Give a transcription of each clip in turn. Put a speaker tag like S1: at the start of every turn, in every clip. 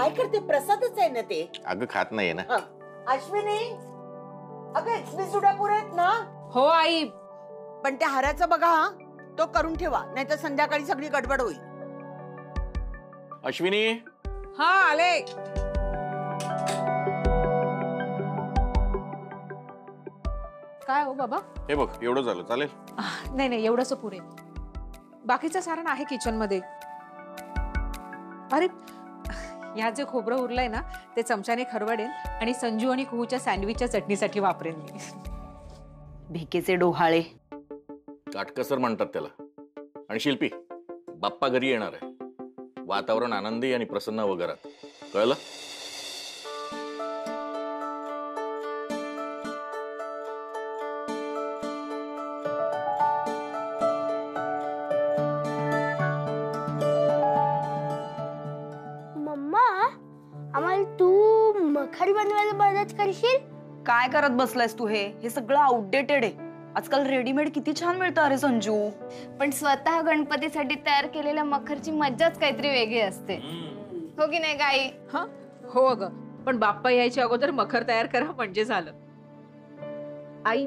S1: काय करते? प्रसादच आहे ना ते.
S2: अगं खात नाहीये ना.
S1: अश्विनी, अगं एक्सप्रेस उड्या पुऱ्या आहेत ना?
S3: हो आई.
S1: पण त्या हाराचं बघा हा, तो करून ठेवा, नाहीतर संध्याकाळी सगळी गडबड होईल.
S2: अश्विनी.
S3: हा आले. काय हो बाबा?
S2: हे बघ एवढं झालं चालेल?
S3: नाही नाही एवढंच पुरे. बाकीचं सारण आहे किचन मध्ये. अरे या जे खोबरं उरलंय ना ते चमच्याने खरवडेन आणि संजू आणि कुहूच्या सँडविचच्या चटणीसाठी वापरेन मी.
S4: भिकेचे डोहाळे.
S2: काटकसर म्हणतात त्याला. आणि शिल्पी, बाप्पा घरी येणार आहे. वातावरण आनंदी आणि प्रसन्न वगैरे. कळलं?
S5: मम्मा, आम्हाला तू मखर बनवायला मदत करशील?
S4: काय करत बसलायस तू? हे सगळं आउटडेटेड आहे. आजकाल रेडीमेड किती छान मिळतं अरे संजू.
S6: पण स्वतः गणपतीसाठी तयार केलेल्या मखरची मज्जाच काहीतरी वेगळी असते. हो की नाही गाई?
S3: हा हो अगं, पण बाप्पा यायच्या अगोदर मखर तयार करा म्हणजे झालं. आई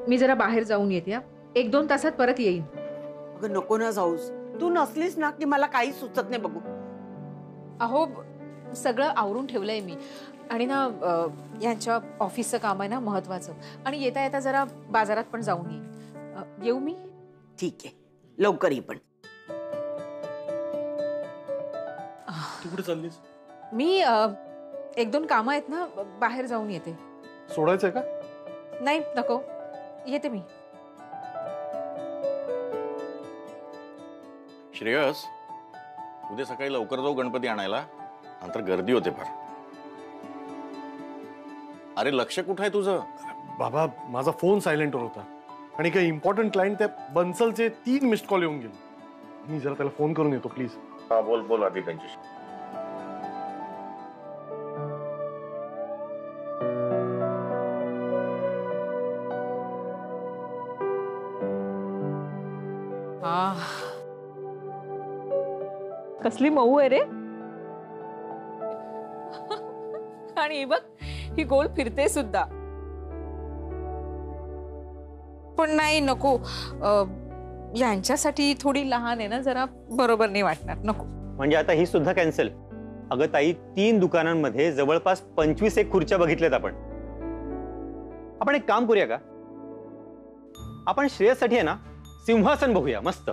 S3: मी जरा बाहेर जाऊन येते. 1-2 तासात परत येईन.
S1: अगं नको ना जाऊस. तू नसलीस ना की मला काही सुचत नाही बघू.
S3: अहो सगळं आवरून ठेवलंय मी. आणि ना यांच्या ऑफिसचं काम आहे ना महत्वाचं. आणि येता येता जरा बाजारात पण जाऊन येईन. येऊ मी?
S1: ठीक आहे, लवकर ये. पण
S7: तू कुठे चाललीस?
S3: मी 1-2 कामं आहेत ना, बाहेर जाऊन येते.
S7: सोडायचंय का?
S3: नाही नको, येते मी.
S2: श्रेयस, उद्या सकाळी लवकर जाऊ गणपती आणायला, नंतर गर्दी होते फार. अरे लक्ष कुठं आहे तुझं?
S7: बाबा माझा फोन सायलेंटवर होता आणि काही इम्पॉर्टंट क्लायंट त्या बन्सलचे 3 मिस्ड कॉल येऊन गेले. मी जरा त्याला फोन करून येतो प्लीज.
S2: हा बोल बोल आधी त्यांच्याशी.
S3: कसली मऊ आहे रे. आणि बघ ही गोल फिरते सुद्धा. पण नाही नको, यांच्यासाठी थोडी लहान आहे ना, जरा बरोबर नाही वाटणार. नको.
S8: म्हणजे आता ही सुद्धा कॅन्सल? अगं ताई, 3 दुकानांमध्ये जवळपास 25 खुर्च्या बघितल्यात आपण. आपण एक काम करूया का? आपण श्रेयससाठी आहे ना सिंहासन बघूया मस्त.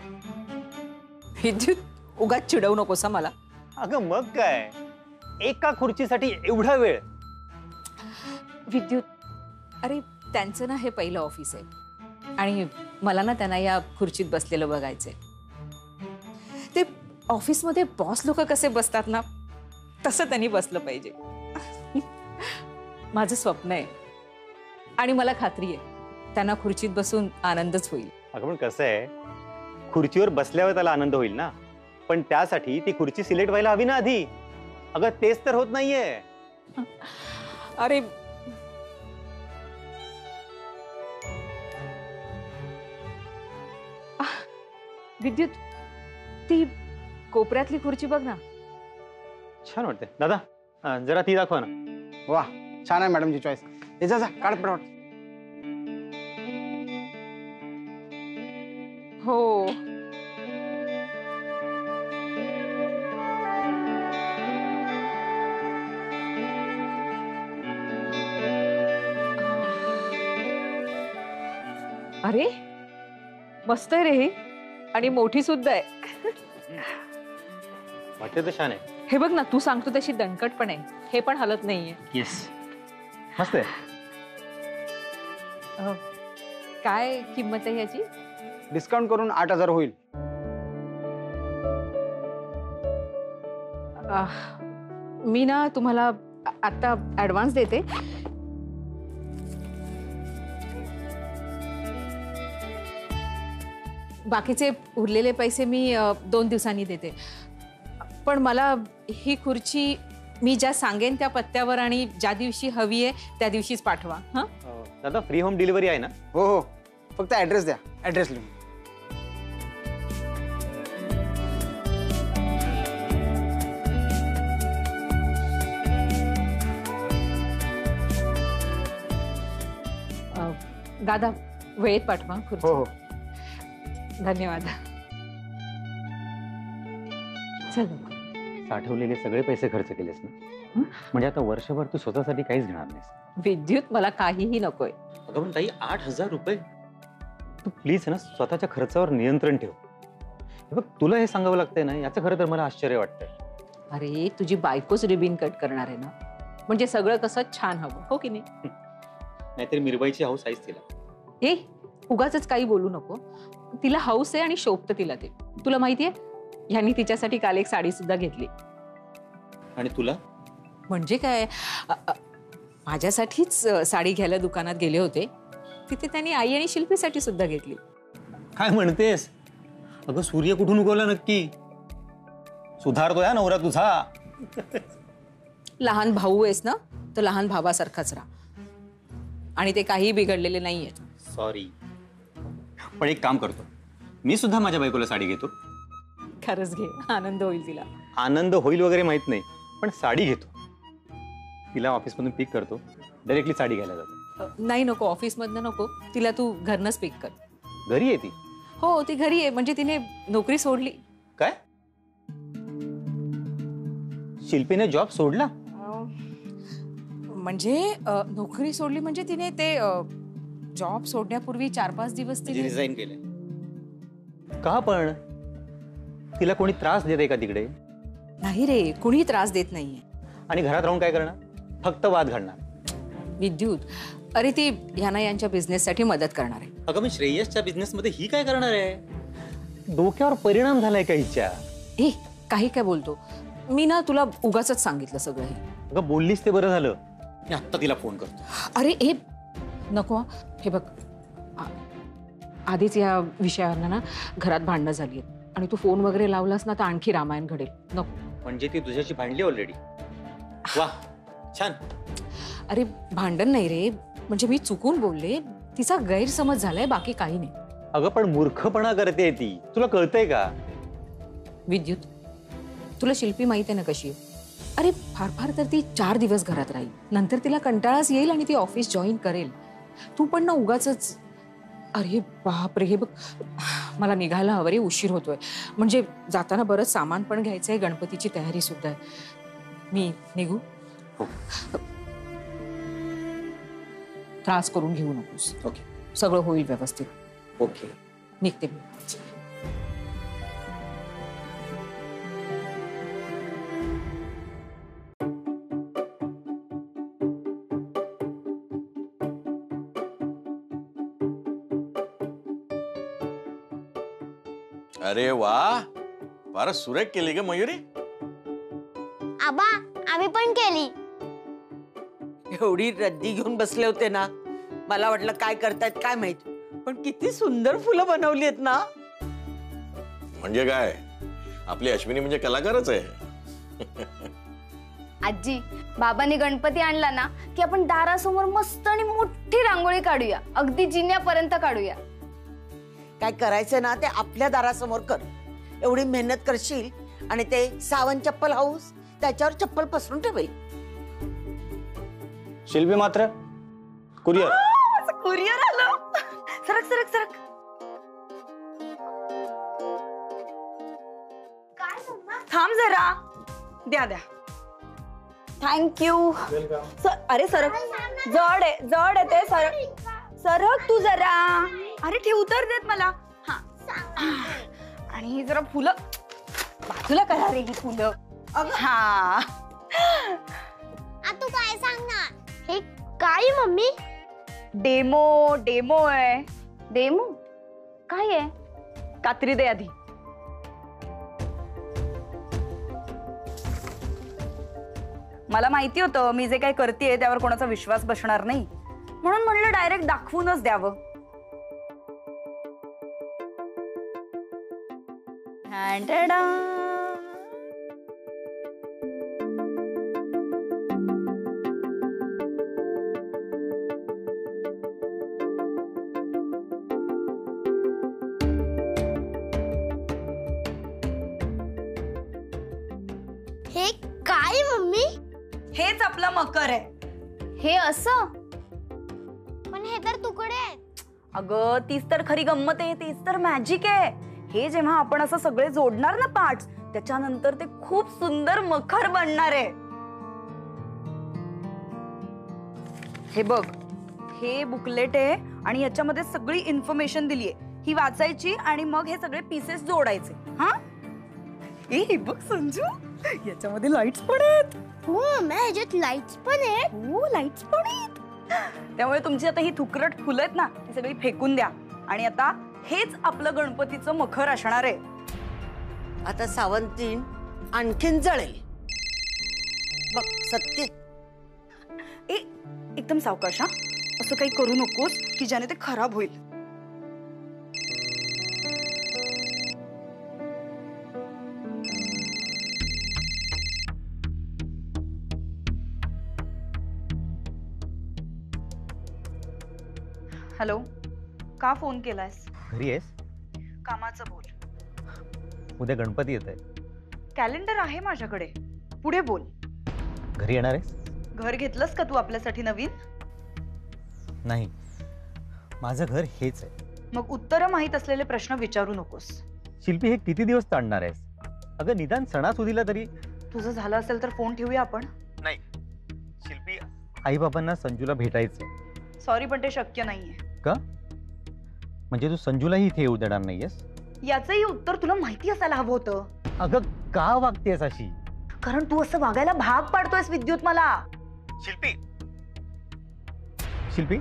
S3: विद्युत उगाच चिडवू नकोस मला.
S8: अगं मग काय, एका खुर्चीसाठी एवढा वेळ?
S3: विद्युत, अरे त्यांचं ना हे पहिलं ऑफिस आहे आणि मला ना त्यांना या खुर्चीत बसलेलं बघायचंय. ते ऑफिसमध्ये बॉस लोक कसे बसतात ना, तसं त्यांनी बसलं पाहिजे. माझं स्वप्न आहे आणि मला खात्री आहे त्यांना खुर्चीत बसून आनंदच होईल.
S8: अगं पण कसं आहे, खुर्चीवर बसल्यावर त्याला आनंद होईल ना, पण त्यासाठी ती खुर्ची सिलेक्ट व्हायला हवी ना आधी. अगं तेच तर होत नाहीये.
S3: अरे विद्युत, ती कोपऱ्यातली खुर्ची बघ ना.
S8: छान वाटते. दादा जरा ती दाखवा ना.
S9: वाह, छान आहे मॅडमची चॉईस. जा जा काढ पटापट.
S3: हो. अरे मस्त आहे रे ही, आणि मोठी सुद्धा आहे.
S8: वाटते तर छान आहे.
S3: हे बघ ना, तू सांगतो तशी दणकट पण आहे. हे पण हलत नाहीये.
S8: येस, मस्त आहे.
S3: काय किंमत आहे याची?
S9: डिस्काउंट करून 8,000 होईल.
S3: मी ना तुम्हाला आता ऍडव्हान्स देते. बाकीचे उरलेले पैसे मी 2 दिवसांनी देते. पण मला ही खुर्ची मी ज्या सांगेन त्या पत्त्यावर आणि ज्या दिवशी हवी आहे त्या दिवशीच पाठवा. हां
S8: दादा, फ्री होम डिलिव्हरी आहे ना?
S9: हो हो, फक्त ऍड्रेस द्या. ऍड्रेस लिहून.
S3: दादा वेळेत पाठवा खुर्ची.
S9: हो हो.
S3: धन्यवाद. चल
S8: साठवलेले सगळे पैसे खर्च केलेस ना, म्हणजे आता वर्षभर तू स्वतःसाठी काहीच घेणार नाहीस.
S3: विद्युत मला काहीही नकोय.
S8: अगं पण ताई 8,000 रुपये, तू प्लीज ना स्वतःच्या खर्चावर नियंत्रण ठेव. हे बघ तुला हे सांगावं लागतंय ना, याचं खरं तर मला आश्चर्य वाटतंय.
S3: अरे तुझी बायकोच रिबीन कट करणार आहे ना, म्हणजे सगळं कसं छान हवं, हो की नाही?
S8: नाहीतरी मिरवायची हौस आहेच तिला.
S3: ए उगाच काही बोलू नको. तिला हौस आहे आणि शोभतं तिला ते. तुला माहितीये ह्यांनी तिच्यासाठी काल एक साडी सुद्धा घेतली.
S8: आणि तुला?
S3: म्हणजे काय, माझ्यासाठीच साडी घ्यायला दुकानात गेले होते, तिथे त्यांनी आई आणि शिल्पीसाठी सुद्धा घेतली.
S8: काय म्हणतेस? अगं सूर्य कुठून उगवला नक्की? सुधारतोय हा नवरा तुझा.
S3: लहान भाऊ आहेस ना, तर लहान भावासारखाच राहा. आणि ते काही बिघडलेले नाहीयेत.
S8: सॉरी, पण एक काम करतो, मी सुद्धा माझ्या बायकोला साडी घेतो.
S3: खरंच घे, आनंद होईल तिला.
S8: आनंद होईल वगैरे माहित नाही, पण साडी घेतो. तिला ऑफिसमधून पिक करतो, डायरेक्टली साडी घ्यायला जातो.
S3: नाही नको, ऑफिसमधनं नको, तिला तू घरनंच पिक कर.
S8: घरी आहे ती?
S3: हो ती घरी आहे, म्हणजे तिने नोकरी सोडली.
S8: काय? शिल्पीने जॉब सोडला?
S3: म्हणजे नोकरी सोडली म्हणजे तिने ते जॉब सोडण्यापूर्वी 4-5 दिवस तिने
S8: रिझाईन केले. का पण? तिला कोणी त्रास देते का तिकडे?
S3: नाही रे, कुणी त्रास देत नाहीये.
S8: आणि घरात राहून काय करणार? फक्त वाद घालणार.
S3: विद्युत, अरे ती ह्यांना यांच्या बिझनेससाठी मदत करणार आहे.
S8: अगं मी श्रेयसच्या बिझनेसमध्ये ही काय करणार आहे? डोक्यावर परिणाम झालाय का हिच्या?
S3: ए काही काय बोलतो मी ना, तुला उगाचच सांगितलं सगळं हे.
S8: अगं बोललीस ते बरं झालं. मी आत्ता तिला फोन करतो.
S3: अरे हे नको. हे बघ, आधीच या विषयावर ना घरात भांडणं झाली आहेत आणि तू फोन वगैरे लावलास ना तर आणखी रामायण घडेल. नको.
S8: म्हणजे ती तुझ्याशी भांडली ऑलरेडी? वा छान.
S3: अरे भांडण नाही रे, म्हणजे मी चुकून बोलले, तिचा गैरसमज झालाय, बाकी काही नाही.
S8: अगं पण मूर्खपणा करते ती, तुला कळतंय का?
S3: विद्युत, तुला शिल्पी माहिती आहे ना कशी आहे? अरे फार फार तर ती 4 दिवस घरात राहील, नंतर तिला कंटाळाच येईल आणि ती ऑफिस जॉईन करेल. तू पण ना उगाचच. अरे बाप रे, हे बघ मला निघायला हवं रे, उशीर होतोय. म्हणजे जाताना बरंच सामान पण घ्यायचंय, गणपतीची तयारी सुद्धा आहे. मी निघू?
S8: हो.
S3: त्रास करून घेऊ नकोस.
S8: ओके.
S3: सगळं होईल व्यवस्थित.
S8: ओके.
S3: निघते मी.
S2: अरे वा, फारच सुरेख केली ग मयुरी.
S5: आबा आम्ही पण केली.
S1: एवढी रद्दी घेऊन बसले होते ना, मला वाटलं काय करतायत काय माहित, पण किती सुंदर फुलं बनवली आहेत ना.
S2: म्हणजे काय, आपली अश्विनी म्हणजे कलाकारच आहे.
S6: आजी, बाबांनी गणपती आणला ना की आपण दारासमोर मस्त आणि मोठी रांगोळी काढूया, अगदी जिन्यापर्यंत काढूया.
S1: काय करायचं ना ते आपल्या दारासमोर कर. एवढी मेहनत करशील आणि ते सावन चप्पल हाऊस, त्याच्यावर चप्पल पसरून ठेवेल.
S9: शिल्पी मात्र कुरिअर.
S4: कुरिअर आलं. सरक सरक सरक. थांब जरा. द्या द्या. थँक्यू. अरे सरक. जड आहे ते. सरक सरक तू जरा. अरे ठेव, उतर देत मला. हा. आणि ही जरा फुलं बाजूला करा रे, ही फुलं. हा.
S5: तू काय सांगणार? हे काय मम्मी?
S4: डेमो आहे.
S6: डेमो काय आहे?
S4: कात्री दे आधी. मला माहिती होतं मी जे काही करतेय त्यावर कोणाचा विश्वास बसणार नाही, म्हणून म्हणलं डायरेक्ट दाखवूनच द्यावं.
S5: हे काय मम्मी?
S4: हेच आपलं मकर आहे.
S6: हे असं?
S5: पण हे तर तुकडे आहेत.
S4: अगं तीच तर खरी गंमत आहे, तीच तर मॅजिक आहे. हे जेव्हा आपण असं सगळे जोडणार ना पार्ट्स, त्याच्यानंतर ते खूप सुंदर मखर बनणार आहे. हे बघ, हे बुकलेट आहे आणि याच्यामध्ये सगळी इन्फॉर्मेशन दिली आहे. ही वाचायची आणि मग हे सगळे पीसेस जोडायचे. हा हे बघ संजू, याच्यामध्ये लाईट्स पण आहेत.
S5: हो मम्मी, ह्याच्यात लाईट्स पण आहेत.
S4: हो लाईट्स पण आहेत. त्यामुळे तुमची आता ही थुकरट फुलं आहेत ना, ती सगळी फेकून द्या आणि आता हेच आपलं गणपतीचं मखर असणार आहे.
S1: आता सावंतीन आणखीन जळेल बघ. सत्य
S4: एकदम सावकाश हा, असं काही करू नकोस की ज्याने ते खराब होईल. हॅलो, का फोन केलायस?
S8: घरी आहेस?
S4: कामाचं बोल.
S8: उद्या गणपती येत आहे.
S4: कॅलेंडर आहे माझ्याकडे, पुढे बोल.
S8: घरी येणार आहेस?
S4: घर घेतलंस का तू आपल्यासाठी नवीन?
S8: नाही, माझं घर हेच आहे.
S4: मग उत्तरं माहित असलेले प्रश्न विचारू नकोस.
S8: शिल्पी, हे किती दिवस ताणणार आहेस? अगं निदान सणासुदीला तरी.
S4: तुझं झालं असेल तर फोन ठेवूया आपण.
S8: नाही शिल्पी, आई बाबांना संजूला भेटायचं.
S4: सॉरी पण ते शक्य नाहीये.
S8: का? म्हणजे तू संजूलाही इथे येऊ देणार नाहीयेस?
S4: याचंही उत्तर तुला माहिती असायला हवं होतं.
S8: अगं का वागतेस अशी?
S4: कारण तू असं वागायला भाग पाडतोयस विद्युत मला.
S8: शिल्पी, शिल्पी,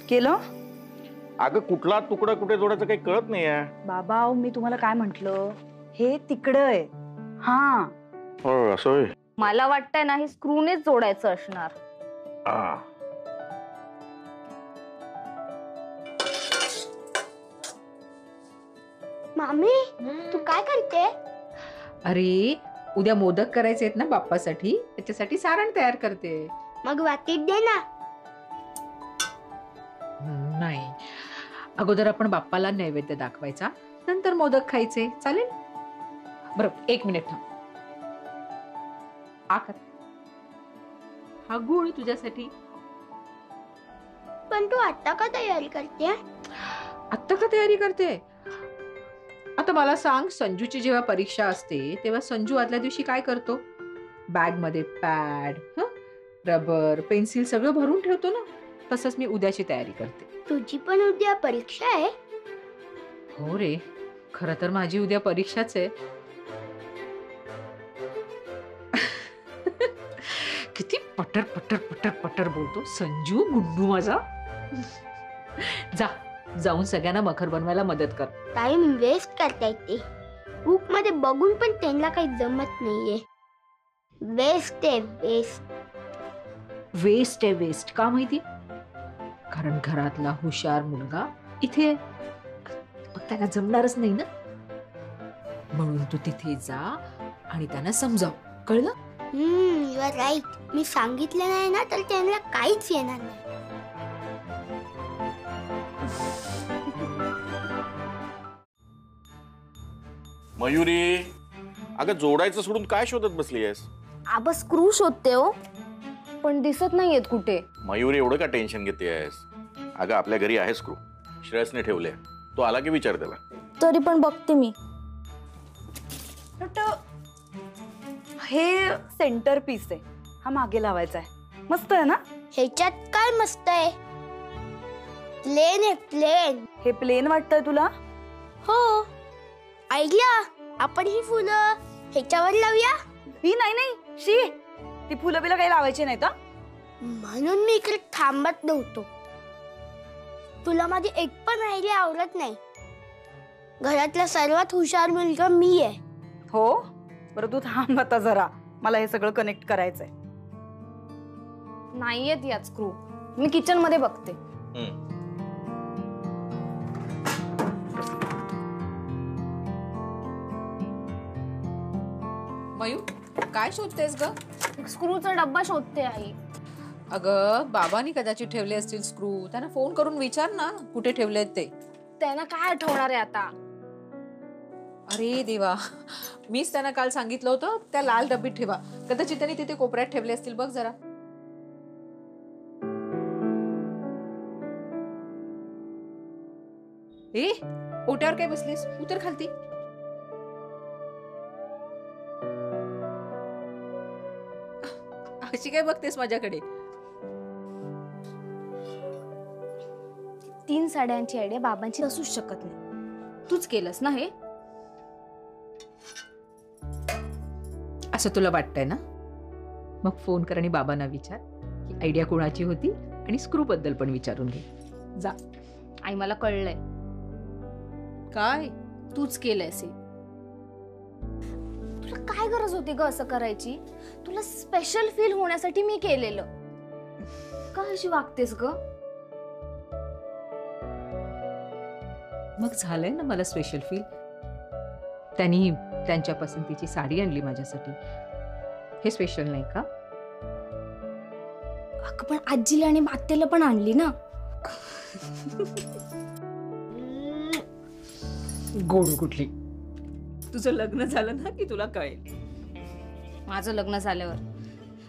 S4: केलं?
S2: अगं कुठला तुकडा कुठे जोडायचं काही कळत नाहीये.
S4: बाबा मी तुम्हाला काय म्हंटल, हे तिकडं आहे. हा
S2: हो असं होय.
S6: मला वाटतंय ना हे स्क्रूनेच जोडायचं असणार.
S5: मामी तू काय करते?
S3: अरे उद्या मोदक करायचे आहेत ना बाप्पासाठी, त्याच्यासाठी सारण तयार करते.
S5: मग वाटीत दे ना.
S3: नाही, अगोदर आपण बाप्पाला नैवेद्य दाखवायचा, नंतर मोदक खायचे. चालेल? बरं 1 मिनिट थांब. हा गुळ तुझ्यासाठी.
S5: पण तू आता का तयारी करते?
S3: आत्ता का तयारी करते? आता मला सांग, संजूची जेव्हा परीक्षा असते तेव्हा संजू आदल्या दिवशी काय करतो? बॅग मध्ये पॅड, रबर, पेन्सिल सगळं भरून ठेवतो ना. तसंच मी उद्याची तयारी करते.
S5: तुझी पण उद्या परीक्षा आहे?
S3: हो रे, खरं तर माझी उद्या परीक्षाच आहे. किती पटर पटर पटर पटर बोलतो संजू गुड्डू माझा. जाऊन सगळ्यांना मखर बनवायला मदत कर.
S5: टाइम वेस्ट करता येते. बुक मध्ये बघून पण त्यांना काही जमत नाहीये. वेस्ट आहे वेस्ट.
S3: वेस्ट आहे वेस्ट का माहिती? कारण घरातला हुशार मुलगा इथे त्याला जमणारच नाही ना. म्हणून तू तिथे जा आणि त्यांना समजाव. कळलं?
S5: You R right. मी सांगितलं नाही ना तर त्यांना काहीच येणार नाही.
S2: मयुरी, अगं जोडायचं सोडून काय शोधत बसली आहेस?
S6: आबा स्क्रू शोधते हो, पण दिसत नाहीयेत कुठे.
S2: मयुरी एवढं का टेन्शन घेते आहेस? अगं आपल्या घरी आहे स्क्रू, श्रेयसने ठेवले. तो आला की विचार त्याला.
S6: तरी पण बघते मी.
S4: हे सेंटर पीस आहे, हा मागे लावायचा आहे. मस्त आहे ना?
S5: ह्याच्यात काय मस्त आहे? प्लेन आहे प्लेन.
S4: हे प्लेन वाटतंय तुला?
S5: हो. आयडिया, आपण ही फुलं ह्याच्यावर लावूया.
S4: ही नाही शी, ती फुलं बिलं काही लावायची नाही का?
S5: म्हणून मी इकडे थांबत नव्हतो. तुला माझी एक पण आयडिया आवडत नाही. घरातला सर्वात हुशार मुलगा मी आहे.
S4: हो, बरं तू थांब आता जरा, मला हे सगळं कनेक्ट करायचंय.
S6: नाहीयेत यात स्क्रू. मी किचन मध्ये बघते.
S3: मयू, काय शोधतेस ग?
S6: स्क्रूचा डब्बा शोधते आई.
S3: अगं बाबांनी कदाचित ठेवले असतील स्क्रू. त्यांना फोन करून विचार ना कुठे ठेवलेत ते.
S6: त्यांना काय आठवणार आहे आता?
S3: अरे देवा, मीच त्यांना काल सांगितलं होतं त्या लाल डब्बीत ठेवा. कदाचित त्यांनी तिथे कोपऱ्यात ठेवले असतील. बघ जरा. ए, ओट्यावर काय बसलीस? उतर खालती. अशी काय बघतेस माझ्याकडे?
S6: 3 साड्यांची आयडिया बाबांची असूच शकत नाही. तूच केलंस ना हे?
S3: असं तुला वाटतंय ना? मग फोन कर आणि बाबांना विचार की आयडिया कोणाची होती आणि स्क्रू बद्दल पण विचारून घे. जा.
S6: आई मला कळलंय
S3: काय
S6: तूच केलंयस हे. तुला काय गरज होती ग असं करायची? तुला स्पेशल फील होण्यासाठी मी केलेलं. का अशी वागतेस ग?
S3: मग झालंय ना मला स्पेशल फील. त्यांनी त्यांच्या पसंतीची साडी आणली माझ्यासाठी. हे स्पेशल नाही का?
S6: अगं पण आजीला आणि मातेला पण आणली ना.
S3: गोड कुठली. तुझं लग्न झालं ना की तुला कळेल.
S6: माझं लग्न झाल्यावर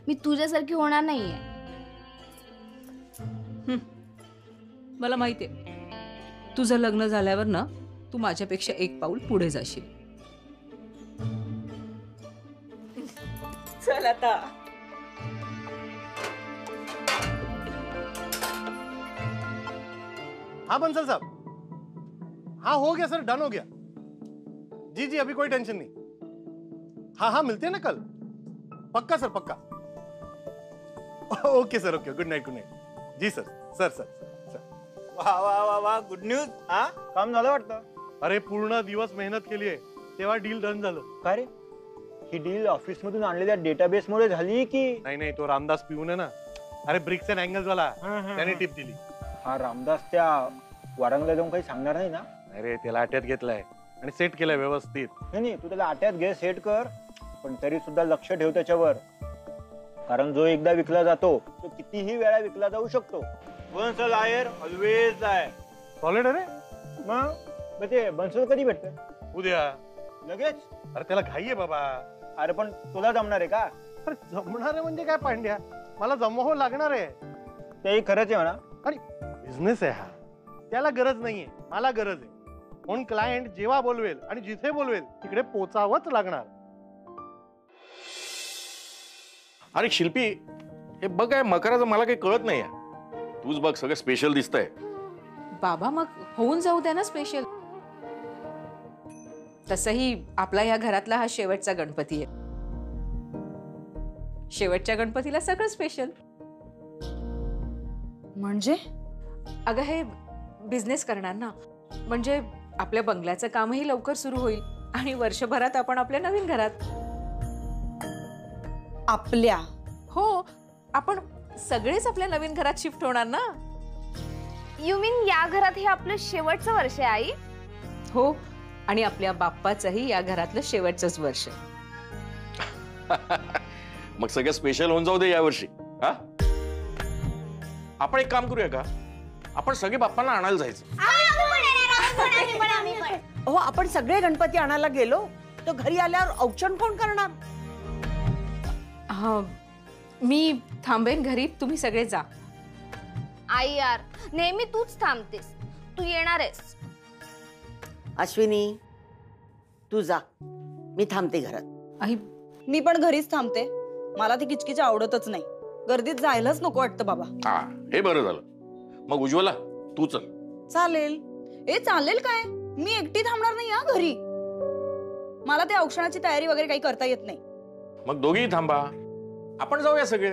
S6: मी तुझ्यासारखी होणार नाहीये.
S3: मला माहितीये तुझं लग्न झाल्यावर ना तू माझ्यापेक्षा एक पाऊल पुढे जाशील. चल आता.
S7: हाँ बंसल साहब, हाँ हो गया सर, डन हो गया. जी जी अभी कोई टेंशन नहीं. हाँ हाँ मिलते हैं ना कल. पक्का सर पक्का. Okay sir okay. Good night good night. जी सर सर सर सर.
S8: वाह वाह वाह वाह, गुड न्यूज. हा काम झालं वाटतं.
S7: अरे पूर्ण दिवस मेहनत केली आहे तेव्हा डील डन झालं.
S8: काय रे, ही डील ऑफिस मधून आणलेल्या डेटाबेस मुळे झाली की?
S7: नाही नाही, तो रामदास पिऊन आहे ना, अरे ब्रिक्स अँड अँगल्स वाला, त्याने टिप दिली.
S8: हा रामदास त्या वारंगला जाऊन काही सांगणार नाही ना?
S7: अरे त्याला अट्यात घेतलाय आणि सेट केलाय व्यवस्थित.
S8: नाही तू त्याला आट्यात घे, सेट कर, पण तरी सुद्धा लक्ष ठेव त्याच्यावर. कारण जो एकदा विकला जातो तो कितीही वेळा विकला जाऊ शकतो. वन्स अ लायर ऑलवेज लायर.
S7: सॉलिड. अरे
S8: मग ते बन्सल कधी भेटतंय?
S7: उद्या
S8: लगेच?
S7: अरे त्याला घाई आहे बाबा.
S8: अरे पण तुला जमणार आहे का?
S7: अरे जमणार आहे म्हणजे काय पांड्या, मला जमवावं लागणार आहे.
S8: तेही खरंच आहे म्हणा.
S7: आणि बिझनेस आहे हा, त्याला गरज नाहीये, मला गरज आहे. म्हणून क्लायंट जेव्हा बोलवेल आणि जिथे बोलवेल तिकडे पोचावंच लागणार.
S2: अरे शिल्पी, हे बघ काय मकराचं मला काही कळत नाही. तूच बघ सगळं स्पेशल दिसतंय.
S3: बाबा मग होऊन जाऊ द्या ना स्पेशल. तसही आपला या घरातला हा शेवटचा गणपती आहे. शेवटच्या गणपतीला सगळं स्पेशल.
S4: म्हणजे
S3: अगं हे बिझनेस करणार ना, म्हणजे आपल्या बंगल्याचं कामही लवकर सुरू होईल आणि वर्षभरात आपण आपल्या नवीन घरात.
S4: आपल्या?
S3: हो, आपण सगळेच आपल्या नवीन घरात शिफ्ट होणार ना.
S6: यू मीन या घरात हे आपलं शेवटचं वर्ष आहे आई?
S3: हो, आणि आपल्या बाप्पाचंही या घरातलं शेवटचंच वर्ष.
S2: मग सगळं स्पेशल होऊन जाऊ दे यावर्षी. हा, आपण एक काम करूया का, आपण सगळे बाप्पांना आणायला जायचं.
S1: हो, आपण सगळे गणपती आणायला गेलो तर घरी आल्यावर औक्षण कोण करणार?
S3: हा, मी थांबेन घरी, तुम्ही सगळे जा.
S6: आई यार, नेहमी तूच थांबतेस. तू येणार आहेस?
S1: अश्विनी तू जा, मी थांबते घरात.
S3: आई,
S4: मी पण घरीच थांबते. मला ती किचकिच आवडतच नाही. गर्दीत जायलाच नको वाटतं बाबा.
S2: हा, हे बरं झालं. मग उज्ज्वला तू चल.
S1: चालेल.
S4: ए चालेल काय, मी एकटी थांबणार नाही हा घरी. मला ते औक्षणाची तयारी वगैरे काही करता येत नाही.
S2: मग दोघेही थांबा, आपण जाऊया सगळे.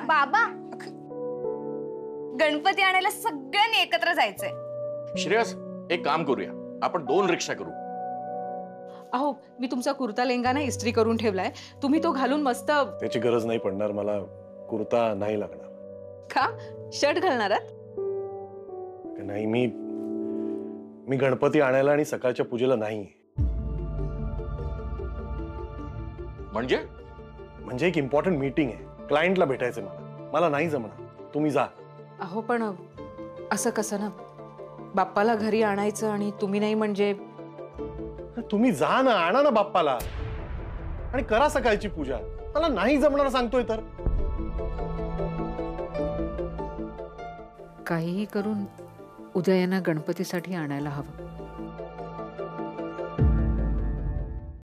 S6: बाबा, गणपती आणायला सगळ्यांनी एकत्र जायचंय.
S2: श्रेयस, एक काम करूया, आपण 2 रिक्षा करू.
S3: अहो, मी तुमचा कुर्ता लेंगा ना इस्त्री करून ठेवलाय, तुम्ही तो घालून मस्त.
S7: त्याची गरज नाही पडणार, मला कुर्ता नाही लागणार.
S3: का शर्ट घालणार आहात?
S7: नाही, मी गणपती आणायला आणि सकाळच्या पूजेला नाही. म्हणजे एक इम्पॉर्टंट मीटिंग आहे, क्लायंटला भेटायचं. मला नाही जमणार. तुम्ही जा.
S3: अहो पण असं कसं ना, बाप्पाला घरी आणायचं आणि तुम्ही नाही म्हणजे?
S7: तुम्ही जा ना, आणा ना बाप्पाला आणि करा सकाळची पूजा. मला नाही जमणार सांगतोय तर.
S3: काहीही करून उद्या यांना गणपतीसाठी आणायला हवं.